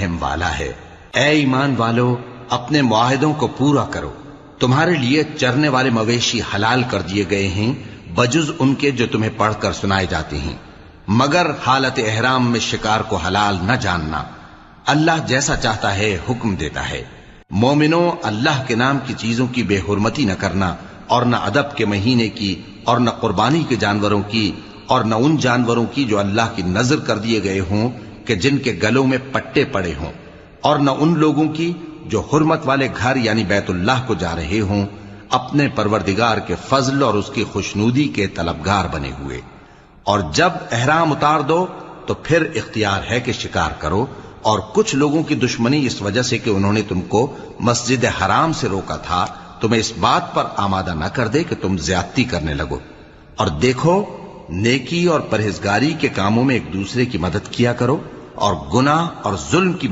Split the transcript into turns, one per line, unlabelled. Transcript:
رحم والا ہے۔ اے ایمان والو، اپنے معاہدوں کو پورا کرو۔ تمہارے لیے چرنے والے مویشی حلال کر دیے گئے ہیں بجز ان کے جو تمہیں پڑھ کر سنائے جاتے ہیں، مگر حالت احرام میں شکار کو حلال نہ جاننا۔ اللہ جیسا چاہتا ہے حکم دیتا ہے۔ مومنو، اللہ کے نام کی چیزوں کی بے حرمتی نہ کرنا، اور نہ ادب کے مہینے کی، اور نہ قربانی کے جانوروں کی، اور نہ ان جانوروں کی جو اللہ کی نذر کر دیے گئے ہوں کہ جن کے گلوں میں پٹے پڑے ہوں، اور نہ ان لوگوں کی جو حرمت والے گھر یعنی بیت اللہ کو جا رہے ہوں اپنے پروردگار کے فضل اور اس کی خوشنودی کے طلبگار بنے ہوئے۔ اور جب احرام اتار دو تو پھر اختیار ہے کہ شکار کرو، اور کچھ لوگوں کی دشمنی اس وجہ سے کہ انہوں نے تم کو مسجد حرام سے روکا تھا تمہیں اس بات پر آمادہ نہ کر دے کہ تم زیادتی کرنے لگو۔ اور دیکھو، نیکی اور پرہیزگاری کے کاموں میں ایک دوسرے کی مدد کیا کرو، اور گناہ اور ظلم کی